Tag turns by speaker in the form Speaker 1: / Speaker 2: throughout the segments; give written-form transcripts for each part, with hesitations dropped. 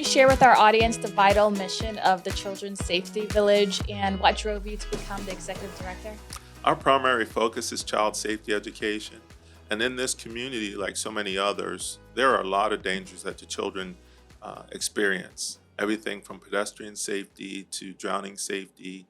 Speaker 1: share with our audience the vital mission of the Children's Safety Village and what drove you to become the executive director?
Speaker 2: Our primary focus is child safety education. And in this community, like so many others, there are a lot of dangers that the children experience. Everything from pedestrian safety to drowning safety,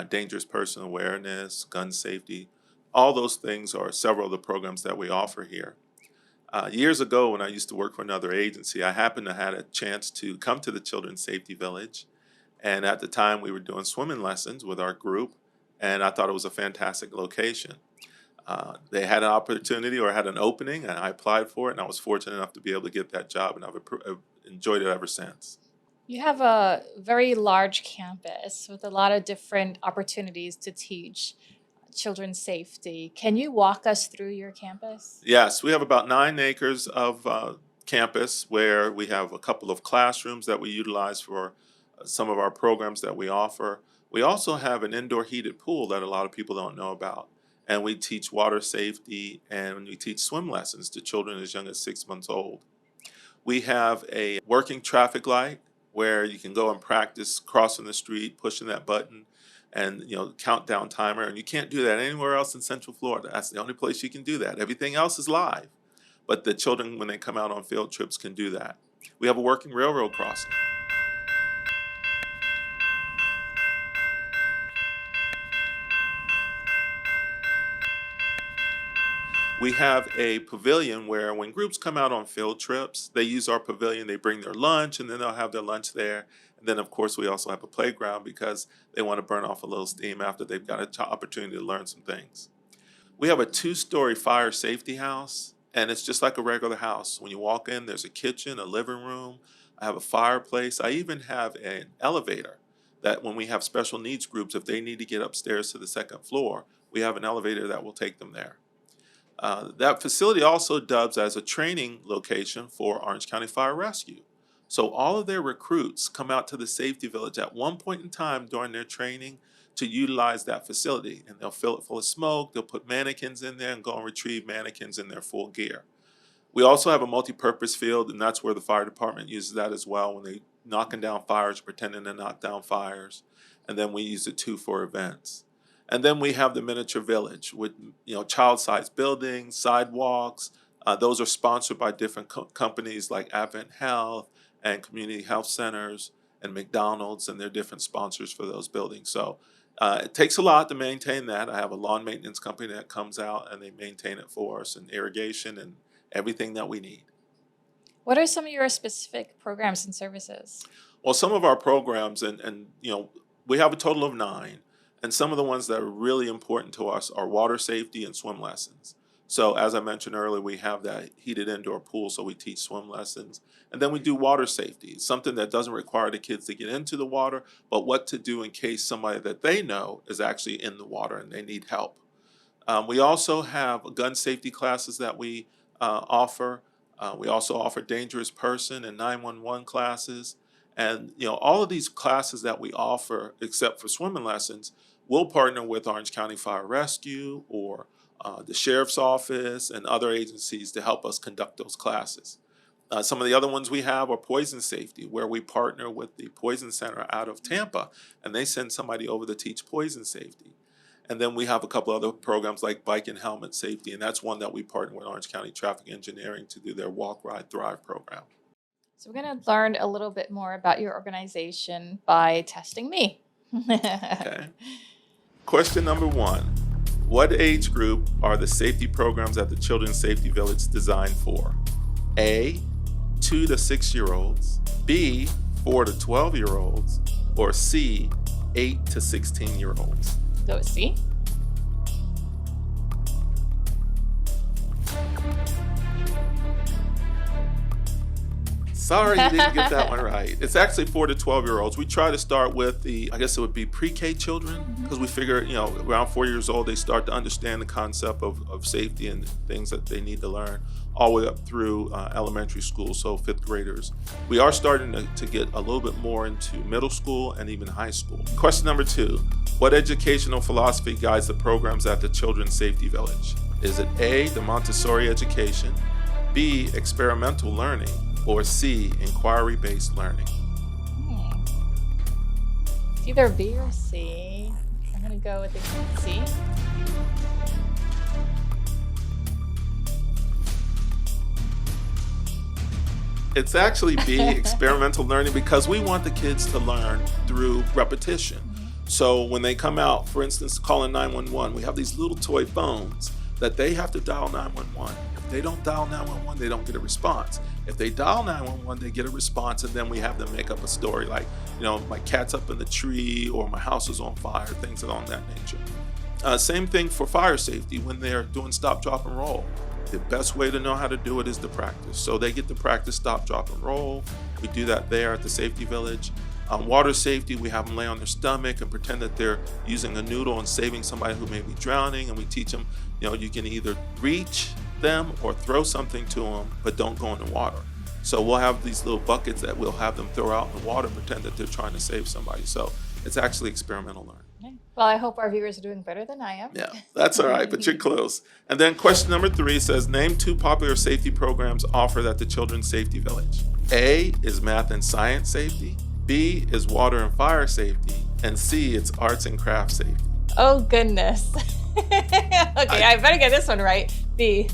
Speaker 2: dangerous person awareness, gun safety. All those things are several of the programs that we offer here. Years ago, when I used to work for another agency, I happened to have a chance to come to the Children's Safety Village. And at the time, we were doing swimming lessons with our group, and I thought it was a fantastic location. They had an opportunity or had an opening, and I applied for it, and I was fortunate enough to be able to get that job, and I've enjoyed it ever since.
Speaker 1: You have a very large campus with a lot of different opportunities to teach children's safety. Can you walk us through your campus?
Speaker 2: Yes, we have about 9 acres of campus where we have a couple of classrooms that we utilize for some of our programs that we offer. We also have an indoor heated pool that a lot of people don't know about. And we teach water safety and we teach swim lessons to children as young as 6 months old. We have a working traffic light where you can go and practice crossing the street, pushing that button, and countdown timer. And you can't do that anywhere else in Central Florida. That's the only place you can do that. Everything else is live. But the children, when they come out on field trips, can do that. We have a working railroad crossing. We have a pavilion where when groups come out on field trips, they use our pavilion, they bring their lunch, and then they'll have their lunch there. And then, of course, we also have a playground because they want to burn off a little steam after they've got an opportunity to learn some things. We have a 2-story fire safety house, and it's just like a regular house. When you walk in, there's a kitchen, a living room. I have a fireplace. I even have an elevator that when we have special needs groups, if they need to get upstairs to the 2nd floor, we have an elevator that will take them there. That facility also dubs as a training location for Orange County Fire Rescue. So all of their recruits come out to the Safety Village at one point in time during their training to utilize that facility. And they'll fill it full of smoke, they'll put mannequins in there and go and retrieve mannequins in their full gear. We also have a multi-purpose field, and that's where the fire department uses that as well when they're knocking down fires, pretending to knock down fires. And then we use it too for events. And then we have the miniature village with child-sized buildings, sidewalks. Those are sponsored by different companies like AdventHealth and community health centers and McDonald's, and they're different sponsors for those buildings. So it takes a lot to maintain that. I have a lawn maintenance company that comes out and they maintain it for us, and irrigation and everything that we need.
Speaker 1: What are some of your specific programs and services?
Speaker 2: Well, some of our programs, and we have a total of 9. And some of the ones that are really important to us are water safety and swim lessons. So as I mentioned earlier, we have that heated indoor pool, so we teach swim lessons. And then we do water safety, something that doesn't require the kids to get into the water, but what to do in case somebody that they know is actually in the water and they need help. We also have gun safety classes that we offer. We also offer dangerous person and 911 classes. And all of these classes that we offer, except for swimming lessons, we'll partner with Orange County Fire Rescue or the Sheriff's Office and other agencies to help us conduct those classes. Some of the other ones we have are poison safety, where we partner with the Poison Center out of Tampa, and they send somebody over to teach poison safety. And then we have a couple other programs like bike and helmet safety, and that's one that we partner with Orange County Traffic Engineering to do their Walk, Ride, Thrive program.
Speaker 1: So we're going to learn a little bit more about your organization by testing me.
Speaker 2: Okay. Question number 1. What age group are the safety programs at the Children's Safety Village designed for? A, 2 to 6-year-olds, B, 4 to 12-year-olds, or C, 8 to 16-year-olds?
Speaker 1: Go with C.
Speaker 2: Sorry, you didn't get that one right. It's actually 4 to 12-year-olds. We try to start with I guess it would be pre-K children, because we figure, around 4 years old, they start to understand the concept of safety and things that they need to learn, all the way up through elementary school, so 5th graders. We are starting to get a little bit more into middle school and even high school. Question number 2, what educational philosophy guides the programs at the Children's Safety Village? Is it A, the Montessori education, B, experimental learning, or C, inquiry-based learning?
Speaker 1: Hmm. It's either B or C. I'm going to go with the C.
Speaker 2: It's actually B, experimental learning, because we want the kids to learn through repetition. So when they come out, for instance, calling 911, we have these little toy phones that they have to dial 911. If they don't dial 911, they don't get a response. If they dial 911, they get a response, and then we have them make up a story like, my cat's up in the tree, or my house is on fire, things along that nature. Same thing for fire safety when they're doing stop, drop, and roll. The best way to know how to do it is to practice. So they get to practice stop, drop, and roll. We do that there at the safety village. Water safety, we have them lay on their stomach and pretend that they're using a noodle and saving somebody who may be drowning. And we teach them, you can either reach them or throw something to them, but don't go in the water. So we'll have these little buckets that we'll have them throw out in the water and pretend that they're trying to save somebody. So it's actually experimental learning.
Speaker 1: Okay. Well, I hope our viewers are doing better than I am.
Speaker 2: Yeah, that's all right, but you're close. And then question number 3 says, name 2 popular safety programs offered at the Children's Safety Village. A is math and science safety. B is water and fire safety. And C, it's arts and craft safety.
Speaker 1: Oh, goodness. Okay, I better get this one right. B.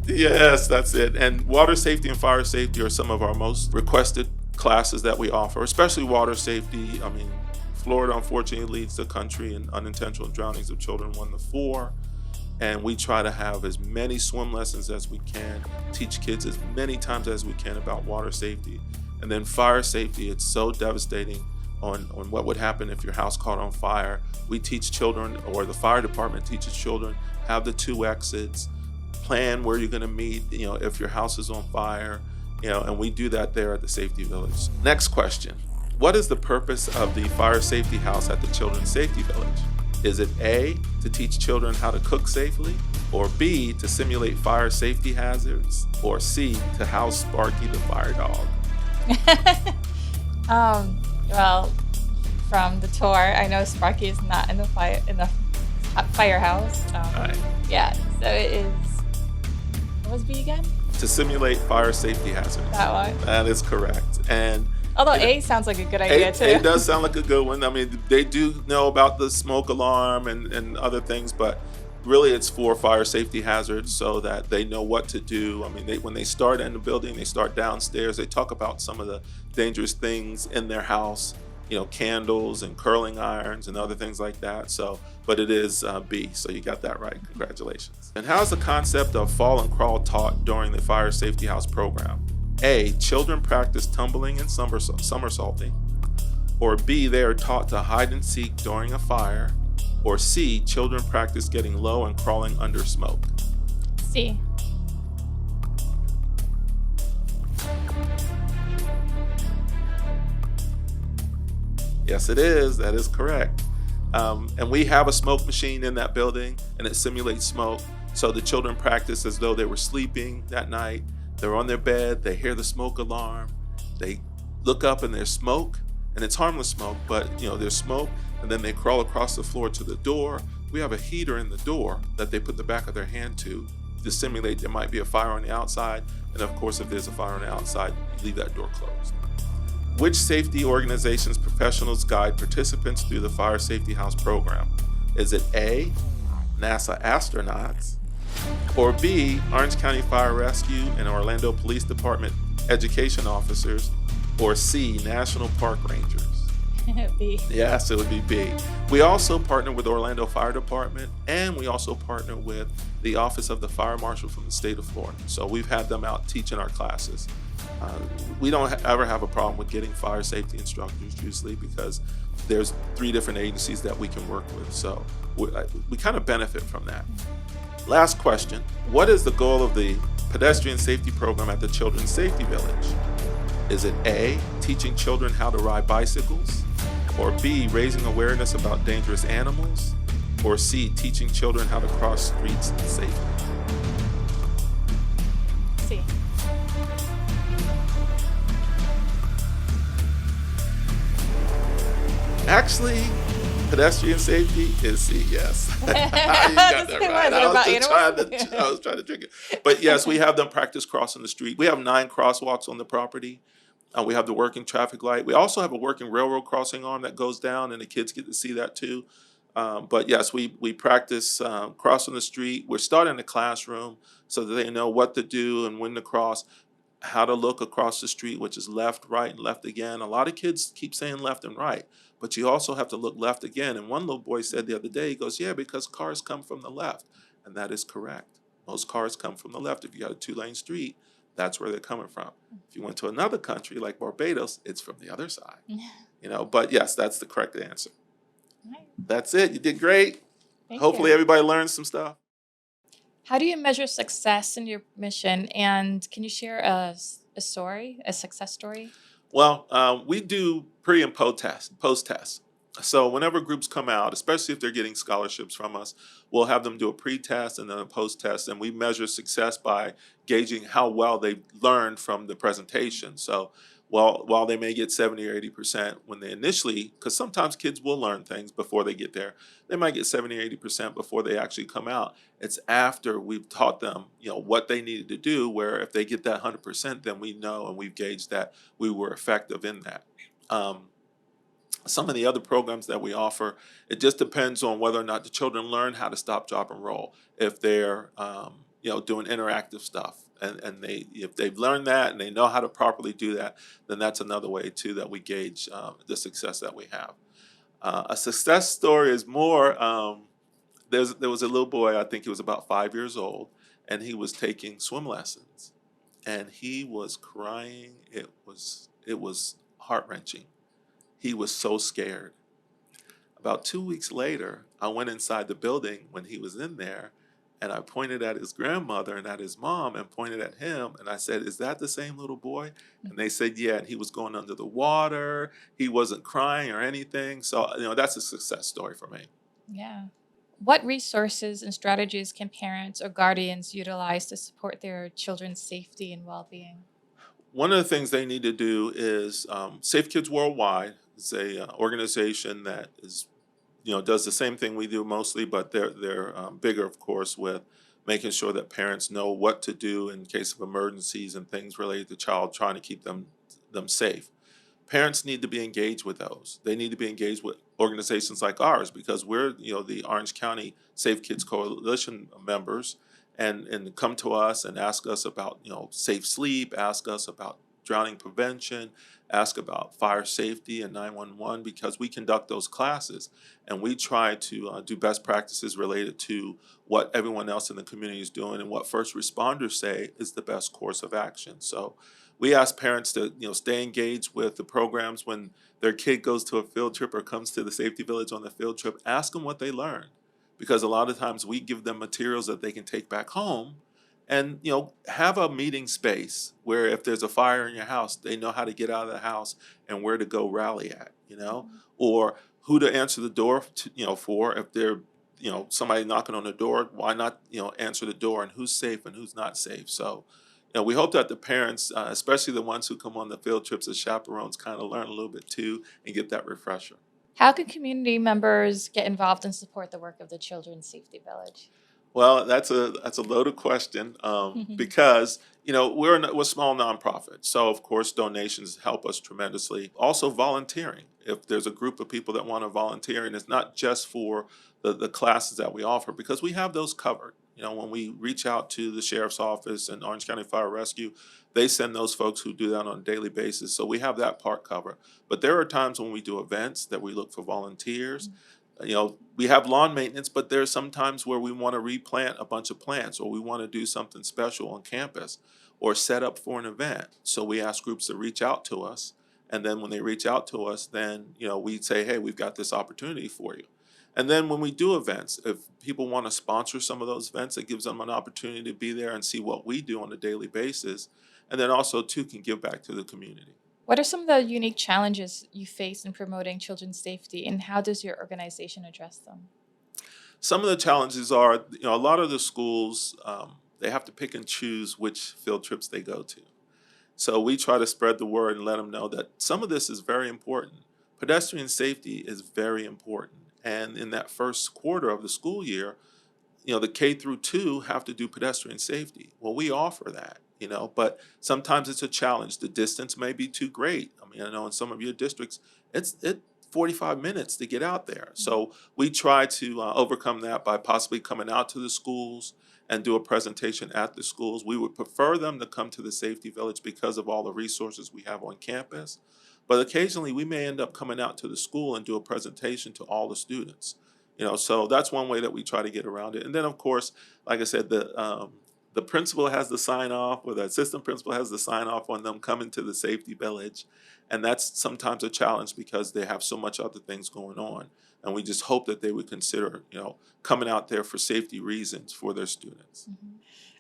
Speaker 2: Yes, that's it. And water safety and fire safety are some of our most requested classes that we offer, especially water safety. Florida unfortunately leads the country in unintentional drownings of children 1 to 4. And we try to have as many swim lessons as we can, teach kids as many times as we can about water safety. And then fire safety, it's so devastating on what would happen if your house caught on fire. We teach children, or the fire department teaches children, have the 2 exits, plan where you're going to meet, if your house is on fire, and we do that there at the Safety Village. Next question. What is the purpose of the fire safety house at the Children's Safety Village? Is it A, to teach children how to cook safely, or B, to simulate fire safety hazards, or C, to house Sparky the fire dog?
Speaker 1: Well, from the tour, I know Sparky is not in the firehouse.
Speaker 2: Right.
Speaker 1: Yeah, so it is. What was B again?
Speaker 2: To simulate fire safety hazards.
Speaker 1: That one.
Speaker 2: That is correct. And
Speaker 1: although A sounds like a good idea too.
Speaker 2: It does sound like a good one. They do know about the smoke alarm and other things, but really it's for fire safety hazards so that they know what to do. When they start in the building, they start downstairs, they talk about some of the dangerous things in their house, candles and curling irons and other things like that. But it is B, so you got that right. Congratulations. And how is the concept of fall and crawl taught during the Fire Safety House program? A, children practice tumbling and somersaulting. Or B, they are taught to hide and seek during a fire. Or C, children practice getting low and crawling under smoke.
Speaker 1: C.
Speaker 2: Yes, it is. That is correct. And we have a smoke machine in that building, and it simulates smoke. So the children practice as though they were sleeping that night. They're on their bed. They hear the smoke alarm. They look up and there's smoke, and it's harmless smoke, but there's smoke, and then they crawl across the floor to the door. We have a heater in the door that they put the back of their hand to simulate there might be a fire on the outside. And of course, if there's a fire on the outside, you leave that door closed. Which safety organization's professionals guide participants through the Fire Safety House program? Is it A, NASA astronauts, or B, Orange County Fire Rescue and Orlando Police Department education officers, or C, National Park Rangers?
Speaker 1: B.
Speaker 2: Yes, it would be B. We also partner with Orlando Fire Department, and we also partner with the Office of the Fire Marshal from the state of Florida. So we've had them out teaching our classes. We don't ever have a problem with getting fire safety instructors usually because there's 3 different agencies that we can work with. So we kind of benefit from that. Last question. What is the goal of the pedestrian safety program at the Children's Safety Village? Is it A, teaching children how to ride bicycles? Or B, raising awareness about dangerous animals? Or C, teaching children how to cross streets safely?
Speaker 1: C.
Speaker 2: Actually, Pedestrian safety is C, yes. You got
Speaker 1: That's a
Speaker 2: that
Speaker 1: good
Speaker 2: right.
Speaker 1: one. What
Speaker 2: I was
Speaker 1: about
Speaker 2: just I
Speaker 1: animals?
Speaker 2: was trying to trick it. But yes, we have them practice crossing the street. We have 9 crosswalks on the property. We have the working traffic light. We also have a working railroad crossing arm that goes down, and the kids get to see that too. But yes, we practice crossing the street. We're starting the classroom so that they know what to do and when to cross, how to look across the street, which is left, right, and left again. A lot of kids keep saying left and right, but you also have to look left again. And one little boy said the other day, he goes, "Yeah, because cars come from the left." And that is correct. Most cars come from the left. If you got a 2-lane street, that's where they're coming from. If you went to another country like Barbados, it's from the other side. But yes, that's the correct answer.
Speaker 1: Right.
Speaker 2: That's it. You did great.
Speaker 1: Thank
Speaker 2: Hopefully
Speaker 1: you.
Speaker 2: everybody learned some stuff.
Speaker 1: How do you measure success in your mission? And can you share a story, a success story?
Speaker 2: Well, we do pre and post tests. So whenever groups come out, especially if they're getting scholarships from us, we'll have them do a pre-test and then a post-test, and we measure success by gauging how well they've learned from the presentation. So while they may get 70 or 80% when they initially, because sometimes kids will learn things before they get there, they might get 70 or 80% before they actually come out. It's after we've taught them, what they needed to do, where if they get that 100%, then we know and we've gauged that we were effective in that. Some of the other programs that we offer, it just depends on whether or not the children learn how to stop, drop, and roll. If they're, doing interactive stuff, and if they've learned that and they know how to properly do that, then that's another way too that we gauge the success that we have. A success story is more. There was a little boy, I think he was about 5 years old, and he was taking swim lessons, and he was crying. It was heart wrenching. He was so scared. About 2 weeks later, I went inside the building when he was in there, and I pointed at his grandmother and at his mom and pointed at him, and I said, "Is that the same little boy?" And they said, "Yeah." And he was going under the water. He wasn't crying or anything. So, that's a success story for me.
Speaker 1: Yeah. What resources and strategies can parents or guardians utilize to support their children's safety and well-being?
Speaker 2: One of the things they need to do is Safe Kids Worldwide is a organization that does the same thing we do mostly, but they're bigger, of course, with making sure that parents know what to do in case of emergencies and things related to child, trying to keep them safe. Parents need to be engaged with those. They need to be engaged with organizations like ours because we're, the Orange County Safe Kids Coalition members, and come to us and ask us about, safe sleep, ask us about drowning prevention, ask about fire safety and 911 because we conduct those classes and we try to do best practices related to what everyone else in the community is doing and what first responders say is the best course of action. So we ask parents to stay engaged with the programs when their kid goes to a field trip or comes to the safety village on the field trip. Ask them what they learned, because a lot of times we give them materials that they can take back home, and have a meeting space where if there's a fire in your house, they know how to get out of the house and where to go rally at,
Speaker 1: Mhm.
Speaker 2: or who to answer the door to, for if they're somebody knocking on the door. Why not answer the door, and who's safe and who's not safe. So we hope that the parents, especially the ones who come on the field trips as chaperones, kind of learn a little bit too and get that refresher.
Speaker 1: How can community members get involved and support the work of the Children's Safety Village?
Speaker 2: Well, that's a loaded question, because we're a small nonprofit, so of course donations help us tremendously. Also, volunteering. If there's a group of people that want to volunteer, and it's not just for the classes that we offer, because we have those covered. When we reach out to the sheriff's office and Orange County Fire Rescue, they send those folks who do that on a daily basis, so we have that part covered. But there are times when we do events that we look for volunteers. We have lawn maintenance, but there's some times where we want to replant a bunch of plants, or we want to do something special on campus or set up for an event. So we ask groups to reach out to us. And then when they reach out to us, then, we say, "Hey, we've got this opportunity for you." And then when we do events, if people want to sponsor some of those events, it gives them an opportunity to be there and see what we do on a daily basis. And then also, too, can give back to the community.
Speaker 1: What are some of the unique challenges you face in promoting children's safety, and how does your organization address them?
Speaker 2: Some of the challenges are, a lot of the schools, they have to pick and choose which field trips they go to. So we try to spread the word and let them know that some of this is very important. Pedestrian safety is very important. And in that first quarter of the school year, the K through 2 have to do pedestrian safety. Well, we offer that, but sometimes it's a challenge. The distance may be too great. I mean, I know in some of your districts, it 45 minutes to get out there. So we try to overcome that by possibly coming out to the schools and do a presentation at the schools. We would prefer them to come to the safety village because of all the resources we have on campus. But occasionally we may end up coming out to the school and do a presentation to all the students. So that's one way that we try to get around it. And then, of course, like I said, the principal has the sign off, or the assistant principal has the sign off on them coming to the safety village, and that's sometimes a challenge because they have so much other things going on. And we just hope that they would consider, coming out there for safety reasons for their students.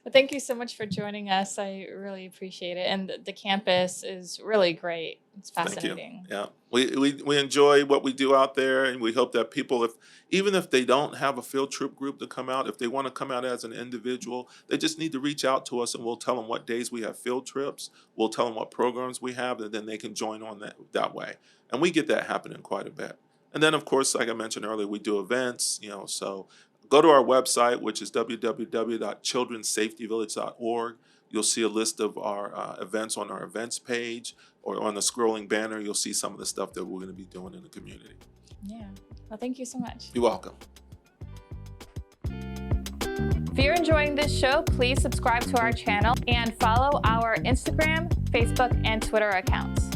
Speaker 1: Well, thank you so much for joining us. I really appreciate it. And the campus is really great. It's
Speaker 2: Thank you.
Speaker 1: fascinating.
Speaker 2: Yeah, we enjoy what we do out there, and we hope that people, even if they don't have a field trip group to come out, if they want to come out as an individual, they just need to reach out to us, and we'll tell them what days we have field trips. We'll tell them what programs we have, and then they can join on that way. And we get that happening quite a bit. And then, of course, like I mentioned earlier, we do events. So go to our website, which is www.childrensafetyvillage.org. You'll see a list of our events on our events page, or on the scrolling banner, you'll see some of the stuff that we're going to be doing in the community.
Speaker 1: Yeah. Well, thank you so much.
Speaker 2: You're welcome.
Speaker 1: If you're enjoying this show, please subscribe to our channel and follow our Instagram, Facebook, and Twitter accounts.